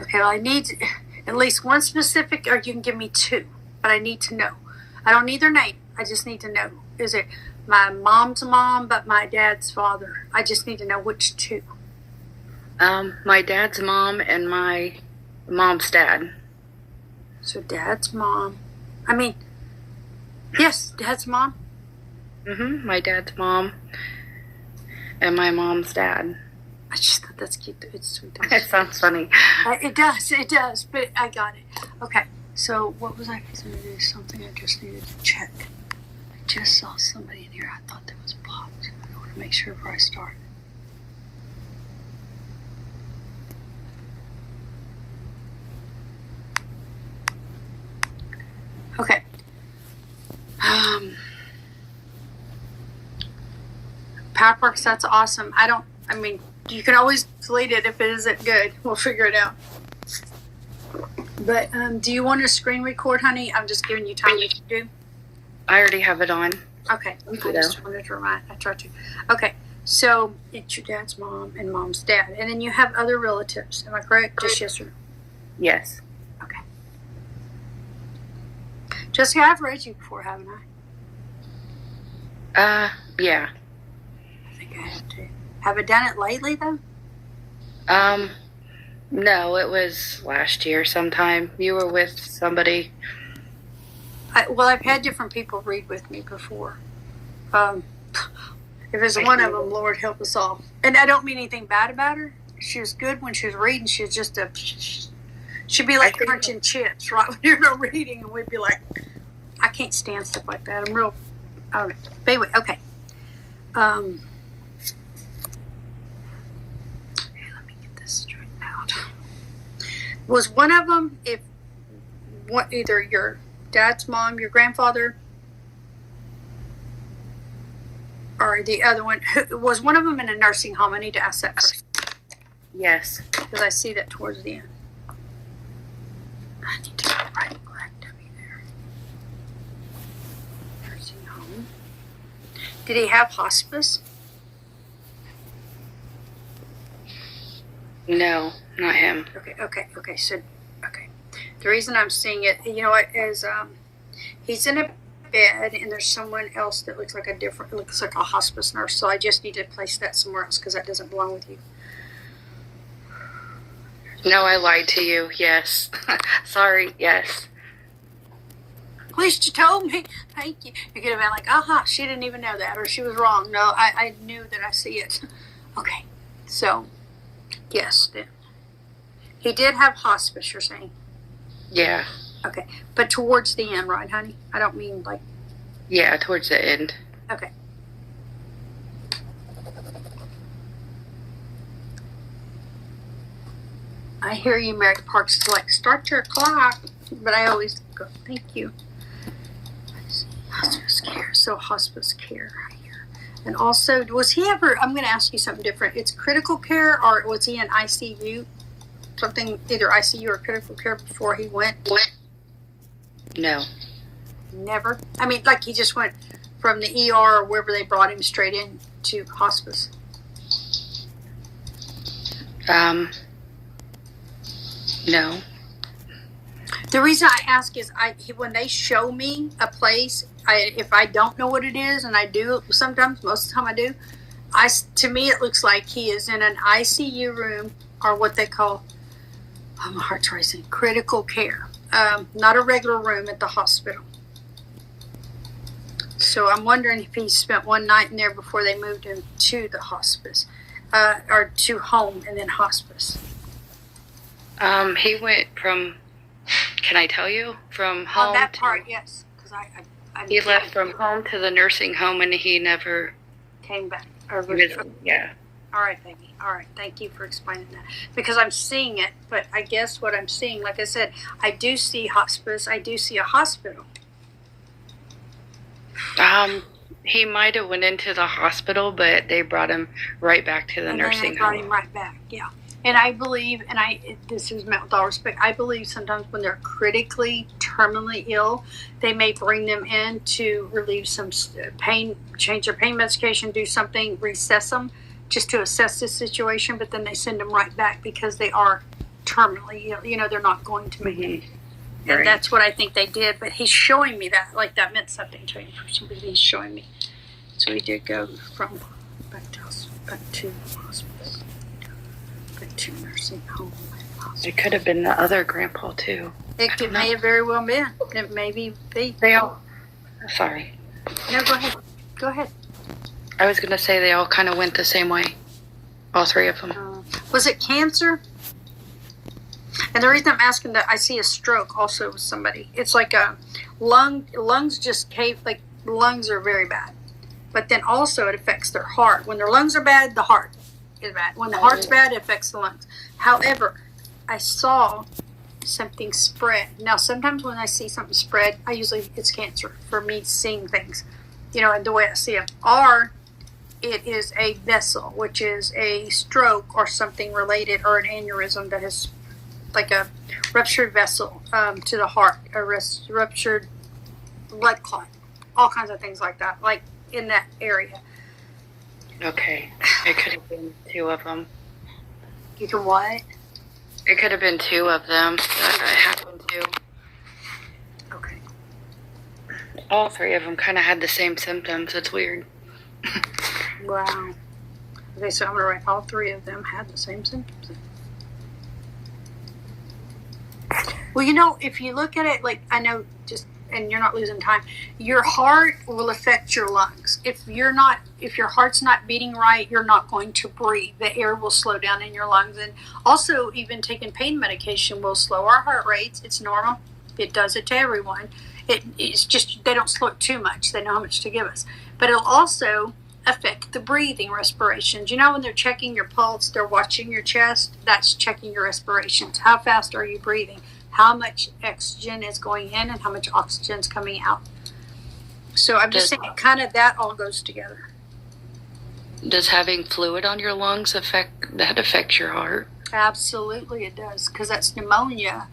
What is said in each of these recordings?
Okay, well, I need at least one specific, or you can give me two, but I need to know. I don't need their name. I just need to know. Is it my mom's mom, but my dad's father? I just need to know which two. My dad's mom and my mom's dad. So dad's mom. Yes, dad's mom. My dad's mom and my mom's dad. I just thought that's cute. It's sweet. It sounds funny. It does, but I got it. Okay, so what was I going to do? Something I just needed to check. I just saw somebody in here. I thought that was blocked. I want to make sure before I start. Okay. PowerPoint, that's awesome. You can always delete it if it isn't good. We'll figure it out. But do you want to screen record, honey? I'm just giving you time to do. I already have it on. Okay. I just wanted to remind. I tried to. Okay. So it's your dad's mom and mom's dad. And then you have other relatives. Am I correct? Just yes or no? Yes. Okay. Jessica, I've read you before, haven't I? Yeah. I think I have to. Have I done it lately, though? No, it was last year sometime. You were with somebody. I've had different people read with me before. If it's one of them, Lord help us all. And I don't mean anything bad about her. She was good when she was reading. She was just she'd be like crunching chips right when you're not reading, and we'd be like, I can't stand stuff like that. I don't know. But anyway, okay. Let me get this straightened out. Was one of them, either your dad's mom, your grandfather, or the other one, was one of them in a nursing home? I need to ask that first. Yes. Because I see that towards the end. I need to get the right W there. Nursing home. Did he have hospice? No, not him. Okay. So, the reason I'm seeing it, you know what, is he's in a bed and there's someone else that looks like a hospice nurse. So I just need to place that somewhere else because that doesn't belong with you. No, I lied to you. Yes. Sorry. Yes. At least you told me. Thank you. You could have been like, she didn't even know that, or she was wrong. No, I knew that I see it. Okay. So, yes, then. He did have hospice, you're saying? Yeah. Okay. But towards the end, right, honey? I don't mean like... Yeah, towards the end. Okay. I hear you, Mary Parks, like, start your clock. But I always go, thank you. Hospice care. So hospice care right here. And also, was he ever, I'm going to ask you something different. It's critical care, or was he in ICU? Something, either ICU or critical care before he went? No. Never? I mean, like he just went from the ER or wherever they brought him straight in to hospice? No. The reason I ask is when they show me a place, if I don't know what it is, and I do sometimes, most of the time I do, to me it looks like he is in an ICU room, or what they call, my heart's racing, critical care. Not a regular room at the hospital. So I'm wondering if he spent one night in there before they moved him to the hospice, or to home and then hospice. He went from, can I tell you? From home. Oh, that part, yes. Because he left from home to the nursing home, and he never came back. Yeah. All right, baby. All right. Thank you for explaining that. Because I'm seeing it, but I guess what I'm seeing, like I said, I do see hospice. I do see a hospital. He might have went into the hospital, but they brought him right back to the nursing home. They brought him right back, yeah. And I believe, this is meant with all respect, I believe sometimes when they're critically, terminally ill, they may bring them in to relieve some pain, change their pain medication, do something, recess them, just to assess the situation, but then they send them right back because they are terminally. You know, they're not going to make it. Mm-hmm. And Right. that's what I think they did. But he's showing me that, like that meant something to him for some reason. He's showing me. So he did go from back to hospice, back to nursing home. It could have been the other grandpa too. It may have very well been. It may be. They all. Sorry. No, go ahead. Go ahead. I was gonna say they all kind of went the same way. All three of them. Was it cancer? And the reason I'm asking that, I see a stroke also with somebody. It's like a lungs just cave. Like lungs are very bad, but then also it affects their heart. When their lungs are bad, the heart is bad. When the heart's bad, it affects the lungs. However, I saw something spread. Now, sometimes when I see something spread, it's cancer for me seeing things, you know, and the way I see them. Or it is a vessel, which is a stroke or something related, or an aneurysm that is like a ruptured vessel to the heart, a ruptured blood clot, all kinds of things like that, like in that area. Okay. It could have been two of them. You can what? It could have been two of them that happened to. Okay. All three of them kind of had the same symptoms. It's weird. Wow. Okay, so I'm going to write all three of them had the same symptoms. Well, you know, if you look at it, like, I know and you're not losing time, your heart will affect your lungs. If your heart's not beating right, you're not going to breathe. The air will slow down in your lungs. And also, even taking pain medication will slow our heart rates. It's normal. It does it to everyone. It's just, they don't slow it too much. They know how much to give us. But it'll also affect the breathing, respirations. You know, when they're checking your pulse, they're watching your chest. That's checking your respirations. How fast are you breathing? How much oxygen is going in and how much oxygen is coming out. So I'm just saying, kind of that all goes together. Does having fluid on your lungs affect your heart? Absolutely, it does, because that's pneumonia.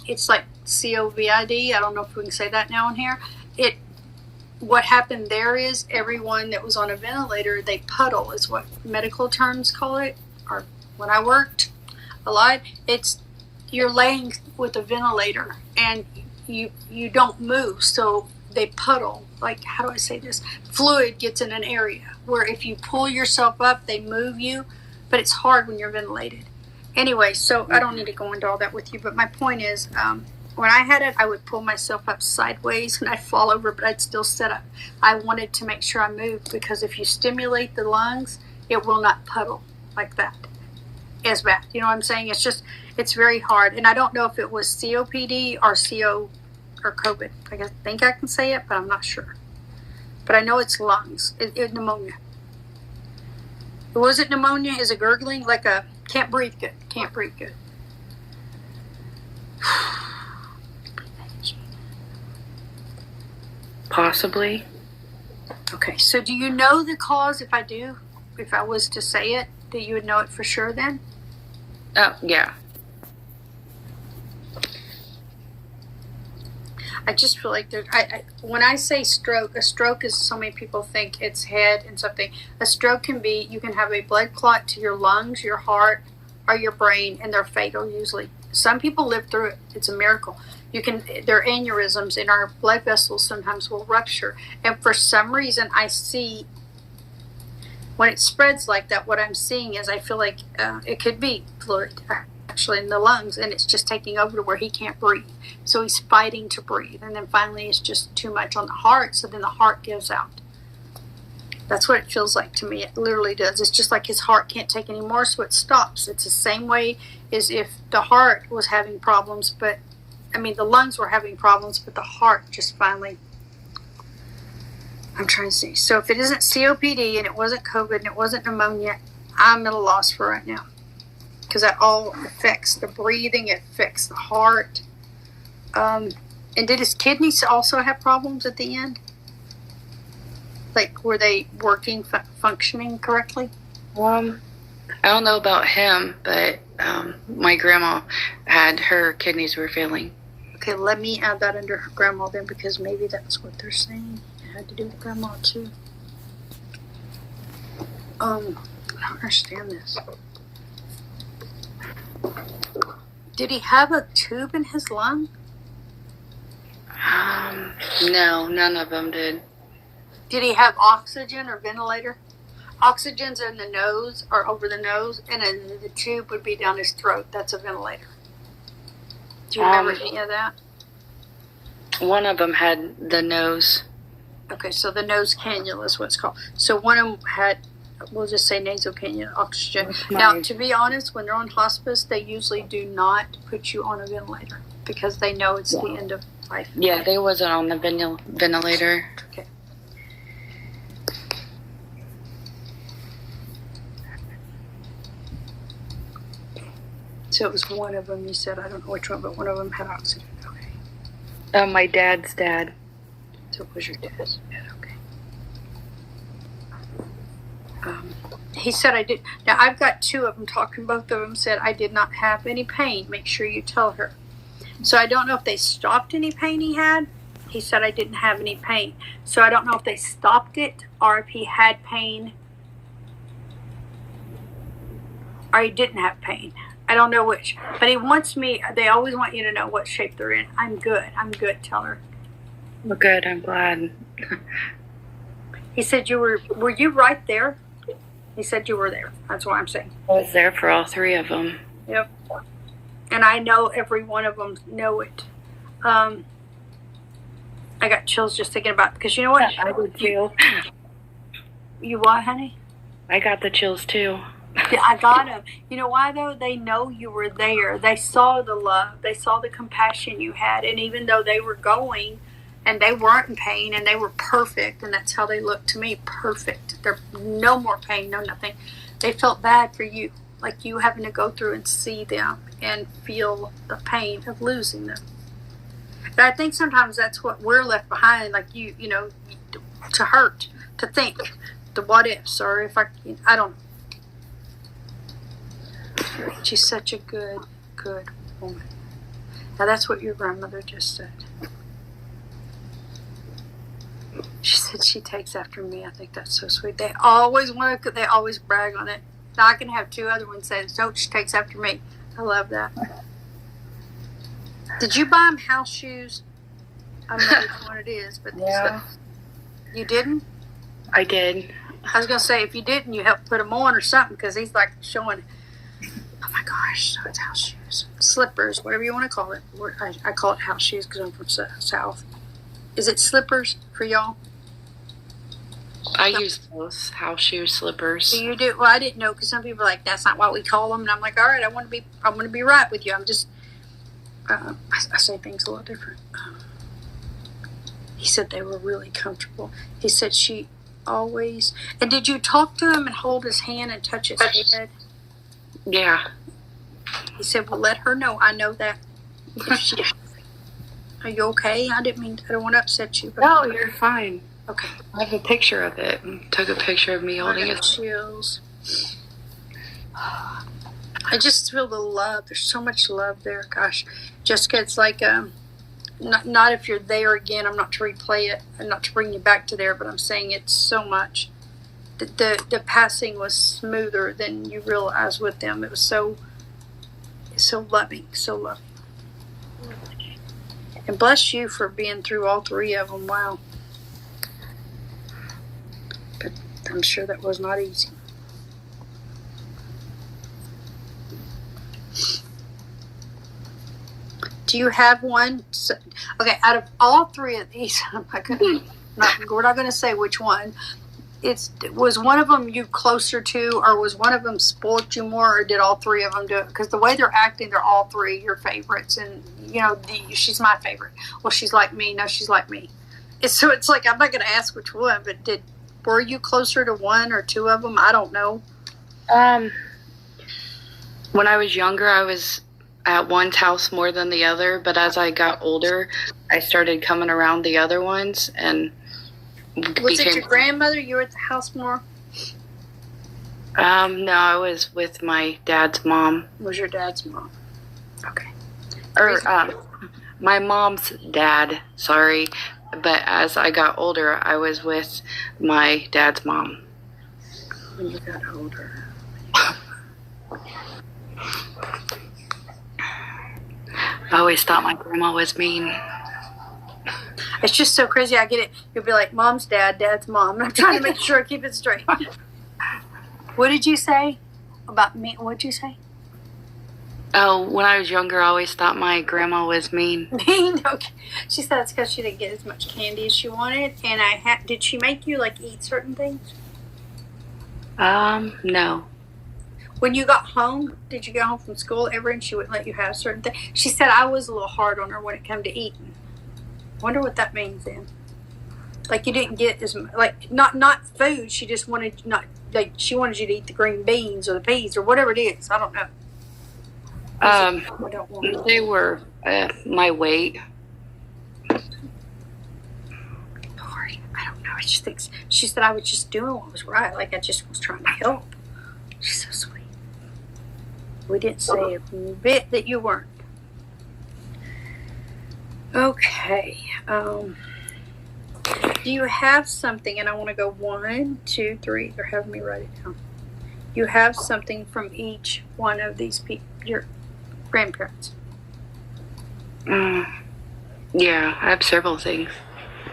It's like COVID. I don't know if we can say that now in here. What happened there is everyone that was on a ventilator, they puddle, is what medical terms call it. Or when I worked a lot, you're laying with a ventilator and you don't move, so they puddle. Like, how do I say this? Fluid gets in an area where if you pull yourself up, they move you, but it's hard when you're ventilated. Anyway, so I don't need to go into all that with you, but my point is, when I had it, I would pull myself up sideways and I'd fall over, but I'd still sit up. I wanted to make sure I moved, because if you stimulate the lungs, it will not puddle like that as bad. You know what I'm saying? It's very hard. And I don't know if it was COPD or COVID. I think I can say it, but I'm not sure. But I know it's lungs. It's pneumonia. Was it pneumonia? Is it gurgling? Like can't breathe good. Can't breathe good. Possibly. Okay, so do you know the cause? If I was to say it, that you would know it for sure then? Oh, yeah. I just feel like when I say stroke, a stroke is, so many people think it's head and something. A stroke can be, you can have a blood clot to your lungs, your heart, or your brain, and they're fatal usually. Some people live through it. It's a miracle. There are aneurysms in our blood vessels, sometimes will rupture. And for some reason, I see when it spreads like that, what I'm seeing is I feel like it could be fluid actually in the lungs, and it's just taking over to where he can't breathe. So he's fighting to breathe. And then finally it's just too much on the heart, so then the heart gives out. That's what it feels like to me. It literally does. It's just like his heart can't take any more, so it stops. It's the same way as if the heart was having problems, the lungs were having problems, but the heart just finally, I'm trying to see. So if it isn't COPD and it wasn't COVID and it wasn't pneumonia, I'm at a loss for right now. Because that all affects the breathing, it affects the heart. And did his kidneys also have problems at the end? Like, were they working, functioning correctly? I don't know about him, but my grandma her kidneys were failing. Okay, let me add that under her grandma then, because maybe that's what they're saying. It had to do with grandma too. I don't understand this. Did he have a tube in his lung? No, none of them did. Did he have oxygen or ventilator? Oxygen's in the nose or over the nose, and then the tube would be down his throat. That's a ventilator. Do you remember any of that? One of them had the nose. Okay, so the nose cannula is what it's called. So one of them had, we'll just say nasal cannula, oxygen. Now, to be honest, when they're on hospice, they usually do not put you on a ventilator because they know it's the end of life. Yeah, they wasn't on the ventilator. Okay. So it was one of them, you said, I don't know which one, but one of them had oxygen. Okay. My dad's dad. So it was your dad's dad, okay. He said I did. Now, I've got two of them talking. Both of them said I did not have any pain. Make sure you tell her. So I don't know if they stopped any pain he had. He said I didn't have any pain. So I don't know if they stopped it or if he had pain or he didn't have pain. I don't know which. But he wants me, they always want you to know what shape they're in. I'm good. Tell her. Well, good. I'm glad. He said were you right there? He said you were there. That's what I'm saying. I was there for all three of them. Yep. And I know every one of them know it. I got chills just thinking about it because you know what? I did too. You what, honey? I got the chills too. Yeah, I got them. You know why though? They know you were there. They saw the love. They saw the compassion you had. And even though they were going and they weren't in pain and they were perfect, and that's how they looked to me, perfect. They're no more pain, no nothing. They felt bad for you, like you having to go through and see them and feel the pain of losing them. But I think sometimes that's what we're left behind, like you know, to hurt, to think the what ifs, or if I don't know. She's such a good woman. Now that's what your grandmother just said. She said she takes after me. I think that's so sweet. They always brag on it. Now I can have two other ones say, "No, she takes after me." I love that. Did you buy him house shoes? I don't know which one it is, but Yeah. You didn't? I did. I was gonna say if you didn't, you helped put them on or something because he's like showing. Oh my gosh, so it's house shoes, slippers, whatever you want to call it. I call it house shoes because I'm from South. Is it slippers for y'all? I use both house shoes, slippers. Do you do? Well, I didn't know because some people are like, that's not what we call them, and I'm like, all right, I want to be right with you. I'm just, I say things a little different. He said they were really comfortable. He said she always. And did you talk to him and hold his hand and touch his head? Yeah. He said, well, let her know. I know that. Are you okay? I don't want to upset you. But No, you're fine. Okay. I have a picture of it. Took a picture of me holding it. Chills. I just feel the love. There's so much love there. Gosh, Jessica, it's like not if you're there again. I'm not to replay it and not to bring you back to there, but I'm saying it's so much. The passing was smoother than you realize with them. It was so loving, so loving. And bless you for being through all three of them. Wow. But I'm sure that was not easy. Do you have one? Okay, out of all three of these, we're not going to say which one. Was one of them you closer to, or was one of them spoiled you more, or did all three of them do it? Because the way they're acting, they're all three your favorites, and she's my favorite. Well, she's like me. No, she's like me. It's like I'm not going to ask which one, but were you closer to one or two of them? I don't know. When I was younger, I was at one's house more than the other, but as I got older, I started coming around the other ones and. Was it your grandmother? You were at the house more? No, I was with my dad's mom. Was your dad's mom? Okay. Or my mom's dad, sorry. But as I got older, I was with my dad's mom. When you got older. I always thought my grandma was mean. It's just so crazy. I get it. You'll be like, mom's dad, dad's mom. And I'm trying to make sure I keep it straight. What did you say about me? What did you say? Oh, when I was younger, I always thought my grandma was mean. Mean? Okay. She said it's because she didn't get as much candy as she wanted. And did she make you like eat certain things? No. When you got home, did you go home from school ever and she wouldn't let you have certain things? She said I was a little hard on her when it came to eating. Wonder what that means then. Like you didn't get as like not food. She just wanted she wanted you to eat the green beans or the peas or whatever it is. I don't know. I don't want. They were my weight. Lord, I don't know. I just think she said I was just doing what was right. Like I just was trying to help. She's so sweet. We didn't say a bit that you weren't. Okay. Do you have something, and I want to go 1, 2, 3, or have me write it down. You have something from each one of these people, your grandparents. Yeah, I have several things.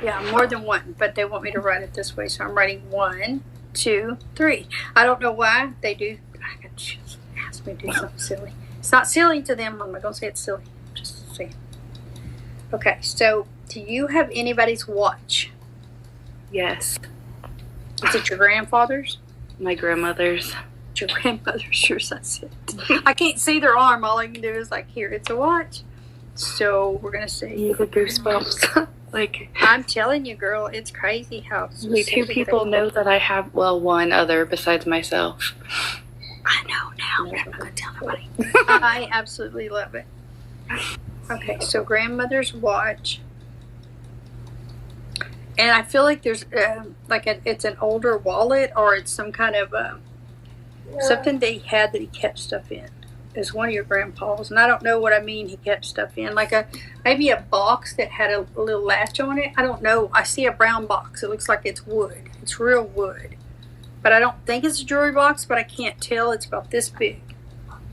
Yeah, more than one, but they want me to write it this way, so I'm writing 1, 2, 3. I don't know why they do. I got just ask me to do something silly. It's not silly to them. I'm not gonna say it's silly. Just saying. Okay, so do you have anybody's watch? Yes. Is it your grandfather's? My grandmother's. Your grandmother's, yours, that's it. I can't see their arm. All I can do is like, here, it's a watch. So we're gonna say You get goosebumps. Like I'm telling you, girl, it's crazy how only 2 people know that I have. Well, one other besides myself. I know now, but I'm not gonna tell nobody. I absolutely love it. Okay, so grandmother's watch, and I feel like there's it's an older wallet or it's some kind of something that he had that he kept stuff in. Is one of your grandpa's, and I don't know what I mean. He kept stuff in maybe a box that had a little latch on it. I don't know. I see a brown box. It looks like it's wood. It's real wood, but I don't think it's a jewelry box. But I can't tell. It's about this big,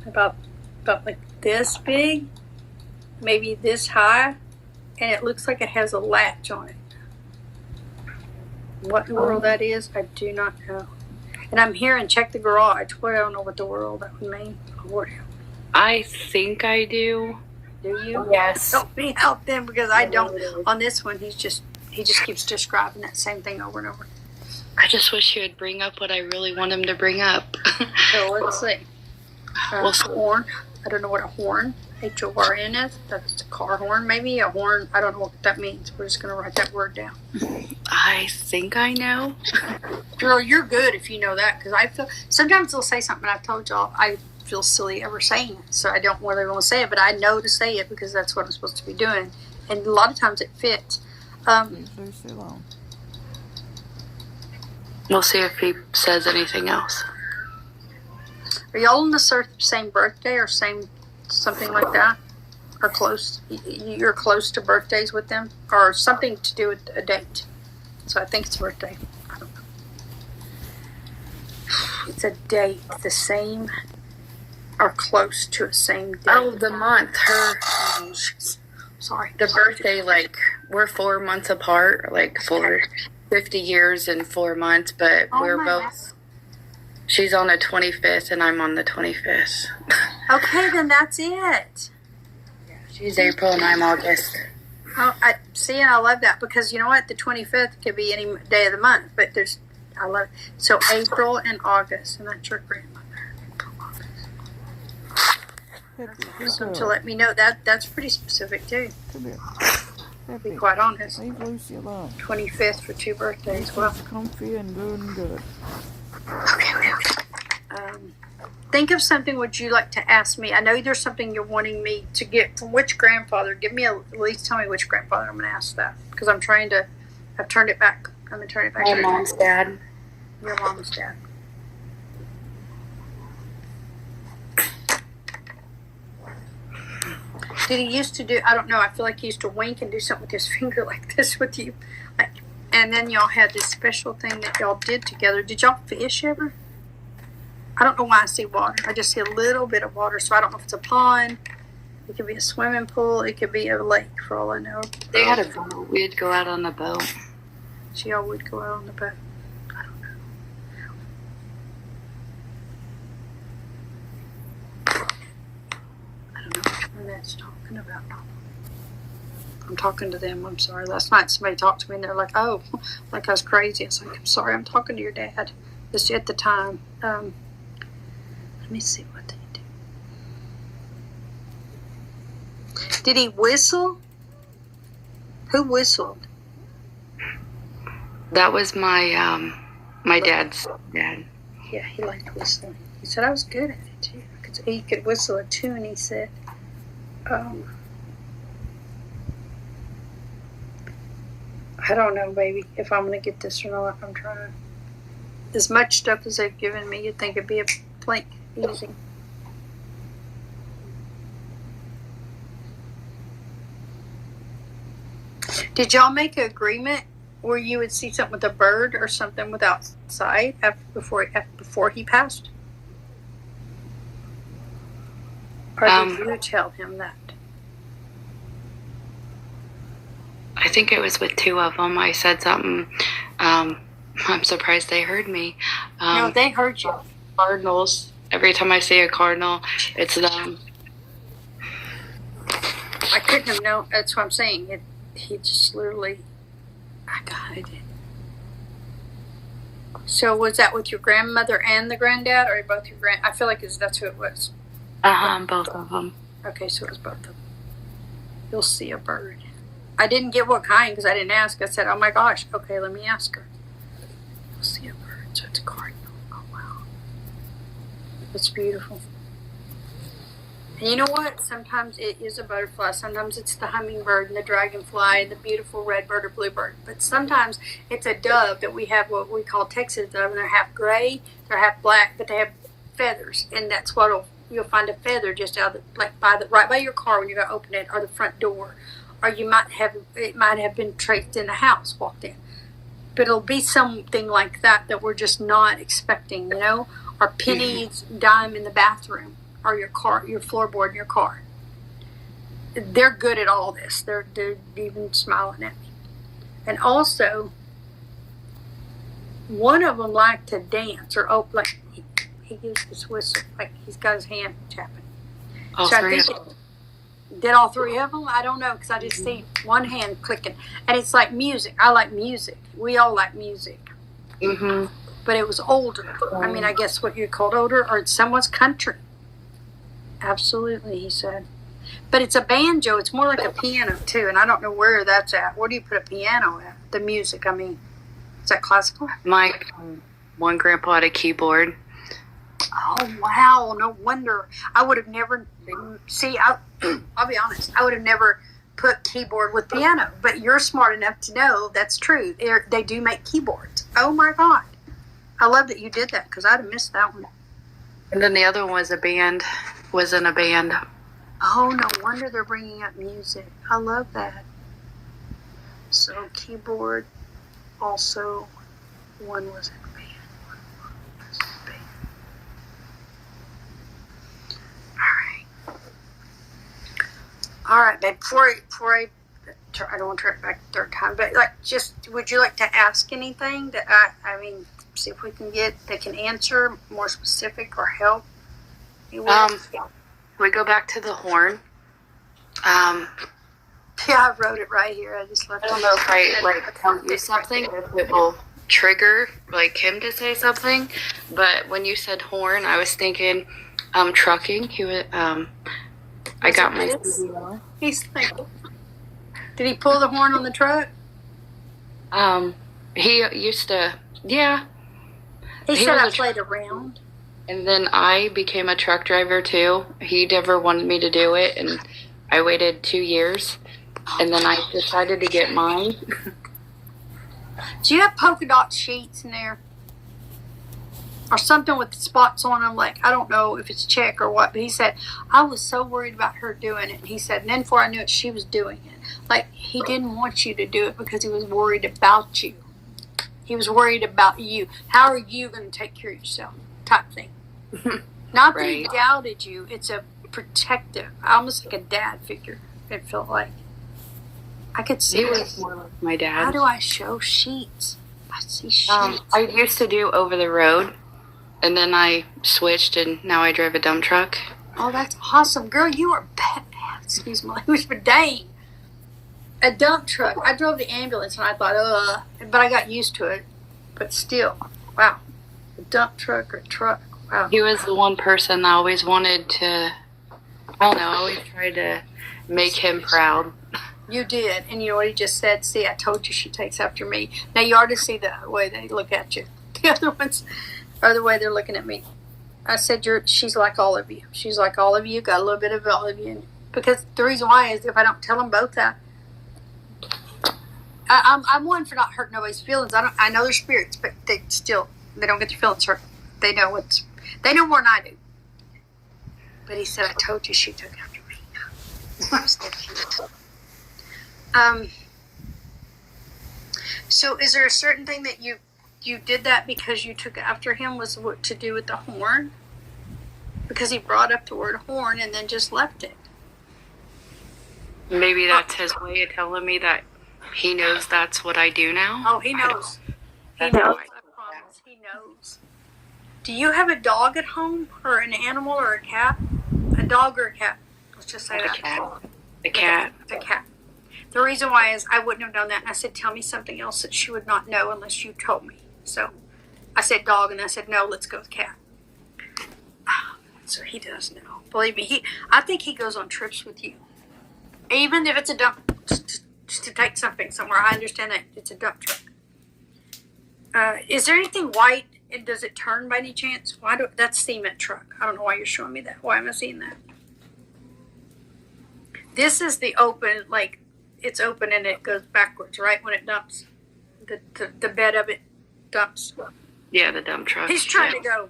about like this big, maybe this high, and it looks like it has a latch on it. What in the world that is, I do not know. And I'm here and check the garage. Well, I don't know what the world that would mean. Lord help. I think I do. Do you? Yes. Help me help them because I don't. On this one, he just keeps describing that same thing over and over. I just wish he would bring up what I really want him to bring up. So let's see. Horn. I don't know what a horn. HORN is. That's a car horn. Maybe a horn. I don't know what that means. We're just gonna write that word down. I think I know. Girl, you're good if you know that because I feel sometimes they'll say something. I've told y'all I feel silly ever saying it, so I don't really want to say it, but I know to say it because that's what I'm supposed to be doing, and a lot of times it fits. We'll see if he says anything else. Are y'all on the same birthday or same something like that, or close? You're close to birthdays with them, or something to do with a date. So I think it's birthday. I don't know. It's a date, the same. Are close to a same day. Oh, the month. Sorry. The birthday, like, we're 4 months apart, like, for 50 years and 4 months, but we're both. She's on the 25th, and I'm on the 25th. Okay, then that's it. Yeah, she's April, and I'm August. Oh, I see, and I love that because you know what? The 25th could be any day of the month, but I love it. So April and August, and that's your grandmother. So to let me know that's pretty specific too. To be quite honest. 25th for 2 birthdays. Well, comfy and good. Okay. Think of something would you like to ask me? I know there's something you're wanting me to get from which grandfather. Give me at least tell me which grandfather I'm going to ask that because I've turned it back. I'm going to turn it back. My mom's dad. Your mom's dad. Did he used to do, I don't know, I feel like he used to wink and do something with his finger like this with you. And then y'all had this special thing that y'all did together. Did y'all fish ever? I don't know why I see water. I just see a little bit of water, so I don't know if it's a pond It could be a swimming pool. It could be a lake, for all I know. They had a boat. We'd go out on the boat. So y'all would go out on the boat. I don't know. I don't know which one that's talking about. I'm talking to them. I'm sorry. Last night somebody talked to me and they're like, oh, like I was crazy. I was like, I'm sorry. I'm talking to your dad. Just at the time. Let me see what they do. Did he whistle? Who whistled? That was my my dad's dad. Yeah, he liked whistling. He said I was good at it too. He could whistle a tune. He said, I don't know, baby, if I'm going to get this or not. I'm trying. As much stuff as they've given me, you'd think it'd be a blank easy. Did y'all make an agreement where you would see something with a bird or something with outside before he passed? Or did you tell him that? I think it was with two of them. I said something. I'm surprised they heard me. No, they heard you. Cardinals. Every time I see a cardinal, it's them. I couldn't have known. That's what I'm saying. He just literally, I got it. So was that with your grandmother and the granddad, or both your I feel like that's who it was. Both of them. Okay, so it was both of them. You'll see a bird. I didn't get what kind because I didn't ask. I said, oh my gosh, okay, let me ask her. You'll see a bird, so it's a cardinal. Oh wow. It's beautiful. And you know what? Sometimes it is a butterfly. Sometimes it's the hummingbird and the dragonfly and the beautiful red bird or bluebird. But sometimes it's a dove that we have what we call Texas dove, and they're half gray, they're half black, but they have feathers, and that's what you'll find a feather just out of right by your car when you're going to open it, or the front door, or it might have been traced in the house, walked in. But it'll be something like that we're just not expecting, or pennies, dime in the bathroom, or your floorboard in your car. They're good at all this. They're even smiling at me. And also, one of them liked to dance, or like he gives this whistle, like he's got his hand tapping. All so three I think did all three of them? I don't know, because I just see one hand clicking. And it's like music. I like music. We all like music. Mm-hmm. But it was older. I mean, I guess what you called older, or it's someone's country. Absolutely, he said. But it's a banjo. It's more like a piano, too. And I don't know where that's at. Where do you put a piano at? The music, I mean. Is that classical? My one grandpa had a keyboard. Oh, wow. No wonder. I would have never... See, I'll be honest. I would have never put keyboard with piano. But you're smart enough to know that's true. They do make keyboards. Oh, my God. I love that you did that, because I'd have missed that one. And then the other one was in a band. Oh, no wonder they're bringing up music. I love that. So, keyboard, also, one was in a band. One was in a band. All right, babe. Before I don't want to turn it back the third time, but would you like to ask anything that I mean, see if we can that can answer more specific or help? We go back to the horn. Yeah, I wrote it right here. I just left. I don't know if I tell you something, or if it will trigger him to say something. But when you said horn, I was thinking trucking. He was I got my CDL. He's like, did he pull the horn on the truck? He used to, yeah. He said I played around. And then I became a truck driver too. He never wanted me to do it, and I waited 2 years, and then I decided to get mine. Do you have polka dot sheets in there? Or something with spots on them, I don't know if it's check or what, but he said, I was so worried about her doing it. And he said, and then before I knew it, she was doing it. He didn't want you to do it because he was worried about you. He was worried about you. How are you going to take care of yourself? Type thing. Not that he doubted you. It's a protective, almost like a dad figure. It felt like I could see. He was more like my dad. How do I show sheets? I see sheets. I used to do over the road, and then I switched, and now I drive a dump truck. Oh, that's awesome, girl! You are bad. Excuse my language, but dang, a dump truck. I drove the ambulance, and I thought, but I got used to it. But still, wow, a dump truck or truck. Wow. He was the one person that always wanted to. I don't know. I always tried to make him proud. You did, and you know what he just said? See, I told you she takes after me. Now you already see the way they look at you. The other ones are the way they're looking at me. I said, she's like all of you. She's like all of you, got a little bit of all of you. Because the reason why is if I don't tell them both that, I'm one for not hurting nobody's feelings. I know their spirits, but they don't get their feelings hurt. They know more than I do. But he said, I told you she took after me. I'm so cute. So is there a certain thing that you did that because you took after him? Was what to do with the horn? Because he brought up the word horn and then just left it. Maybe that's his way of telling me that he knows that's what I do now. Oh, he knows. He knows. I promise. He knows. Do you have a dog at home, or an animal, or a cat? A dog or a cat? Let's just say that. A cat. A cat. A cat. The reason why is I wouldn't have done that. And I said, tell me something else that she would not know unless you told me. So I said dog, and I said, no, let's go with cat. So he does know. Believe me, I think he goes on trips with you. Even if it's a dump, just to take something somewhere. I understand that it's a dump truck. Is there anything white? And does it turn by any chance? That's cement truck. I don't know why you're showing me that. Why am I seeing that? This is the open, like, it's open and it goes backwards, right? When it dumps. The bed of it dumps. Yeah, the dump truck. He's trying to go,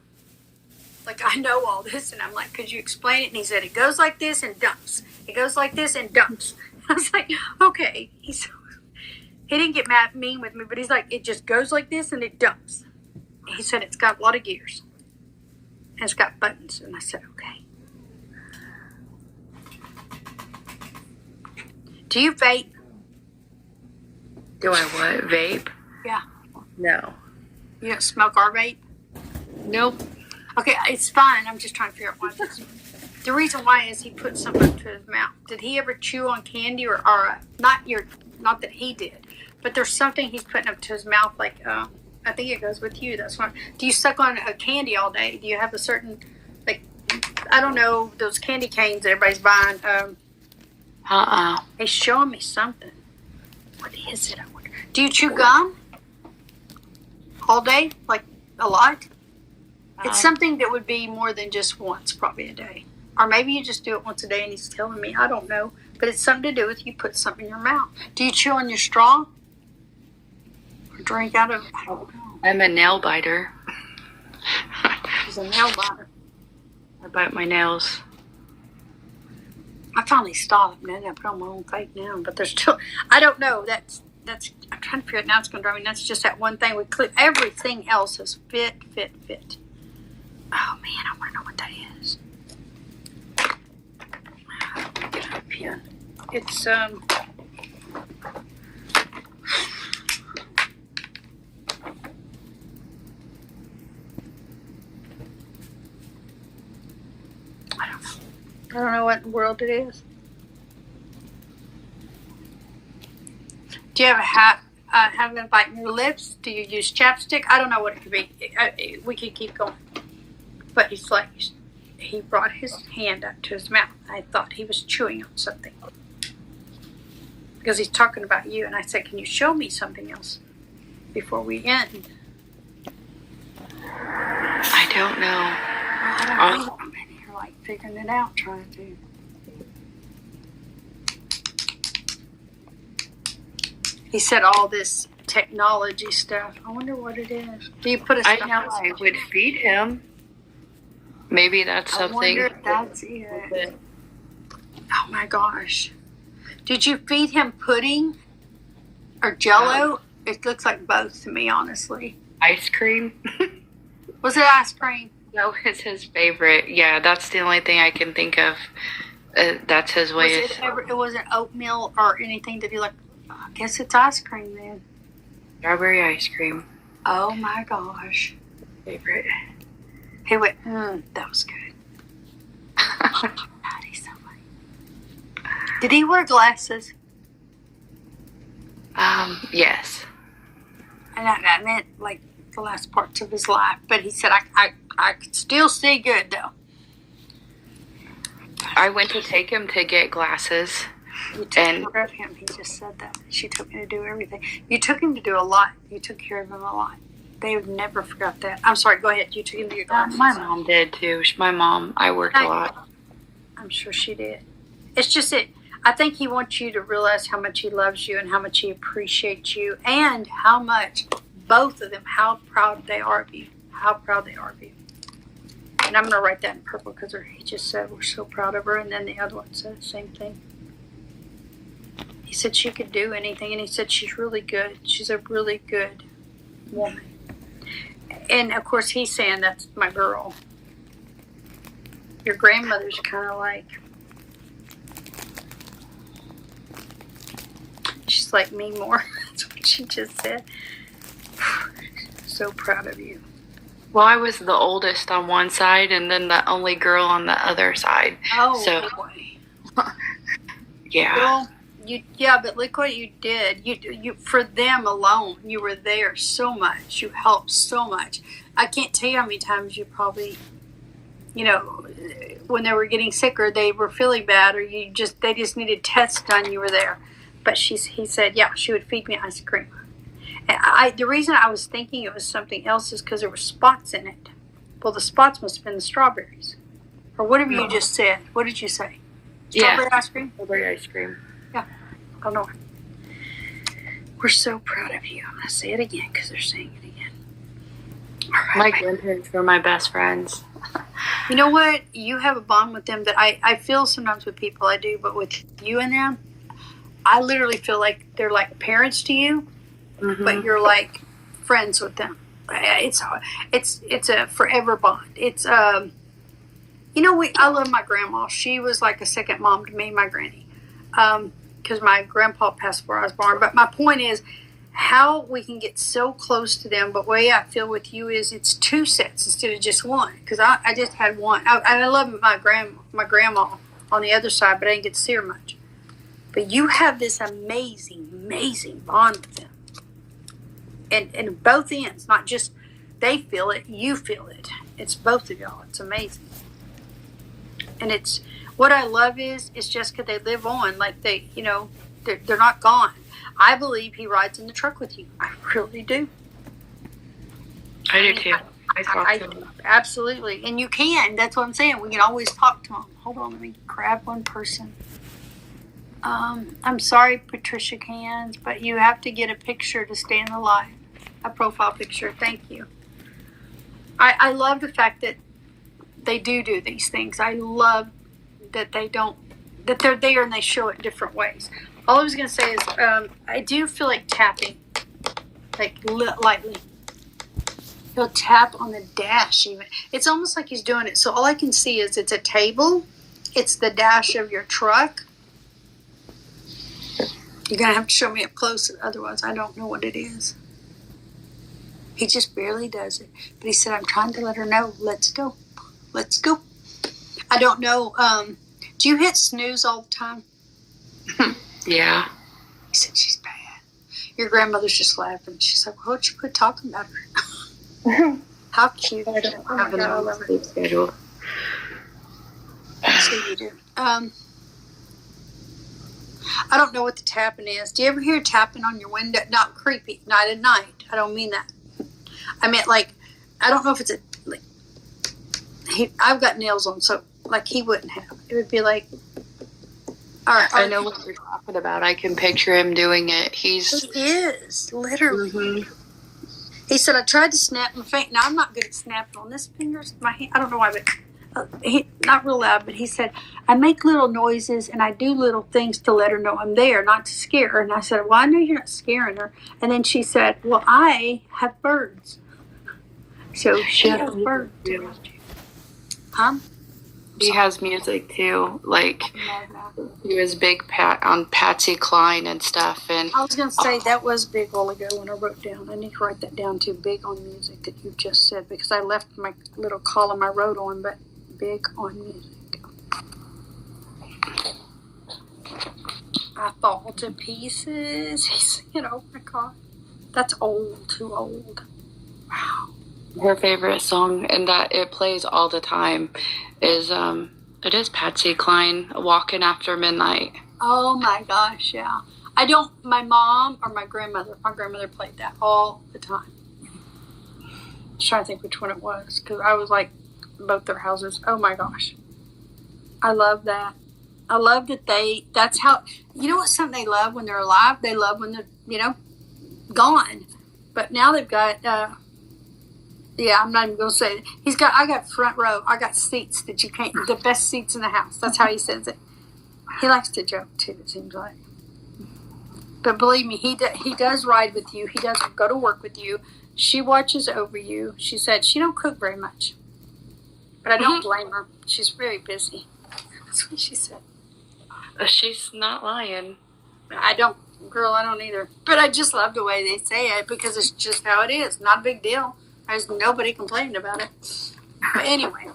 like, I know all this. And I'm like, could you explain it? And he said, it goes like this and dumps. It goes like this and dumps. I was like, okay. He didn't get mean with me, but he's like, it just goes like this and it dumps. He said, it's got a lot of gears. And it's got buttons. And I said, okay. Do you vape? Do I what? Vape? Yeah. No. You don't smoke or vape? Nope. Okay, it's fine. I'm just trying to figure out why. The reason why is he put something up to his mouth. Did he ever chew on candy or not that he did, but there's something he's putting up to his mouth, like, I think it goes with you. That's why. Do you suck on a candy all day? Do you have a certain, like, I don't know, those candy canes that everybody's buying? He's showing me something. What is it? I wonder. Do you chew gum all day, like a lot? It's something that would be more than just once, probably a day, or maybe you just do it once a day. And he's telling me, I don't know, but it's something to do with you put something in your mouth. Do you chew on your straw? Drink out of, I don't know. I'm a nail biter. He's a nail biter. I bite my nails. I finally stopped. Now I put on my own fake now, but there's still, I don't know. That's. I'm trying to figure it out. It's going to drive me nuts. Just that one thing. We click. Everything else is fit. Oh man, I want to know what that is. Get up here. It's I don't know what in the world it is. Do you have a hat? Have them biting your lips? Do you use chapstick? I don't know what it could be. We could keep going. But he's like, he brought his hand up to his mouth. I thought he was chewing on something. Because he's talking about you. And I said, can you show me something else before we end? I don't know. I don't know. I'm in here like figuring it out, trying to. He said all this technology stuff. I wonder what it is. Do you put a I know I would feed him. Maybe that's something. I wonder if that's it. Oh my gosh. Did you feed him pudding or Jell-O? It looks like both to me, honestly. Ice cream? Was it ice cream? That was his favorite. Yeah, that's the only thing I can think of. That's his way. It wasn't oatmeal or anything that he like. I guess it's ice cream then. Strawberry ice cream. Oh my gosh. Favorite. He went, that was good. God, he's so funny. Did he wear glasses? Yes. And I meant like the last parts of his life. But he said, I could still see good though. I went to take him to get glasses. You took care of him. He just said that. She took me to do everything. You took him to do a lot. You took care of him a lot. They would never forgot that. I'm sorry, go ahead. You took him to your glasses. My mom did too. I worked a lot. I'm sure she did. It's just it. I think he wants you to realize how much he loves you and how much he appreciates you and how much, both of them, how proud they are of you. How proud they are of you. And I'm going to write that in purple because he just said we're so proud of her. And then the other one said the same thing. He said she could do anything. And he said she's really good. She's a really good woman. And, of course, he's saying that's my girl. Your grandmother's kind of like, she's like me more. That's what she just said. So proud of you. Well, I was the oldest on one side and then the only girl on the other side. Oh, so, boy. Yeah. Well, but look what you did. You for them alone, you were there so much. You helped so much. I can't tell you how many times you probably, when they were getting sick or they were feeling bad or they just needed tests done, you were there. But he said, yeah, she would feed me ice cream. And the reason I was thinking it was something else is because there were spots in it. Well, the spots must have been the strawberries. Or whatever you just said. What did you say? Strawberry ice cream? Strawberry ice cream. Yeah. I don't know. We're so proud of you. I'm going to say it again because they're saying it again. All right. My grandparents were my best friends. You know what? You have a bond with them that I feel sometimes with people I do, but with you and them, I literally feel like they're like parents to you. Mm-hmm. But you're like friends with them. It's a forever bond. It's I love my grandma. She was like a second mom to me, my granny, because my grandpa passed before I was born. But my point is how we can get so close to them. But the way I feel with you is it's two sets instead of just one. Because I just had one. I love my grandma on the other side, but I didn't get to see her much. But you have this amazing, amazing bond with them. And both ends, not just they feel it, you feel it. It's both of y'all. It's amazing. And it's what I love is Jessica, they live on like they're not gone. I believe he rides in the truck with you. I really do. I do too. I talk to him. Absolutely. And you can. That's what I'm saying. We can always talk to him. Hold on, let me grab one person. I'm sorry, Patricia Cans, but you have to get a picture to stay in the live. A profile picture. Thank you. I love the fact that they do these things. I love that that they're there and they show it different ways. All I was going to say is I do feel like tapping, like lightly. He'll tap on the dash even. It's almost like he's doing it. So all I can see is it's a table. It's the dash of your truck. You're going to have to show me up close. Otherwise, I don't know what it is. He just barely does it. But he said, I'm trying to let her know. Let's go. Let's go. I don't know. Do you hit snooze all the time? Yeah. He said, she's bad. Your grandmother's just laughing. She's like, why don't you quit talking about her? How cute. I don't have a sleep schedule. So you do. I don't know what the tapping is. Do you ever hear tapping on your window? Not creepy. Not at night. I don't mean that. I meant like, I don't know if it's I've got nails on, so like he wouldn't have. It would be like, all right. I know what you're talking about. I can picture him doing it. He is, literally. Mm-hmm. He said, I tried to snap my finger. Now, I'm not good at snapping on this finger. My hand, I don't know why, but not real loud, but he said, I make little noises and I do little things to let her know I'm there, not to scare her. And I said, well, I know you're not scaring her. And then she said, well, I have birds. So she has birds. He has music too, like he was big on Patsy Cline and stuff. And I was going to say that was big a while ago when I wrote down. I need to write that down too. Big on music that you just said, because I left my little column I wrote on, but big on music. I fall to pieces. He's singing, oh my God. That's old, too old. Wow. her favorite song, and that it plays all the time, is it is Patsy Cline, "Walking After Midnight." Oh my gosh, yeah. I don't, my mom or my grandmother played that all the time. I was trying to think which one it was, because I was like, both their houses. Oh my gosh. I love that. I love that that's how, you know what's something they love when they're alive? They love when they're, gone. But now they've got, yeah, I'm not even going to say it. I got front row. I got seats that you can't, the best seats in the house. That's how he says it. He likes to joke too, it seems like. But believe me, he does ride with you. He does go to work with you. She watches over you. She said she don't cook very much. But I don't blame her. She's very busy. That's what she said. She's not lying. I don't either. But I just love the way they say it, because it's just how it is. Not a big deal. There's nobody complaining about it. But anyway.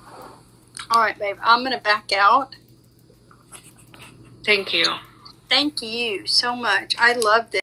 All right, babe. I'm going to back out. Thank you. Thank you so much. I love this.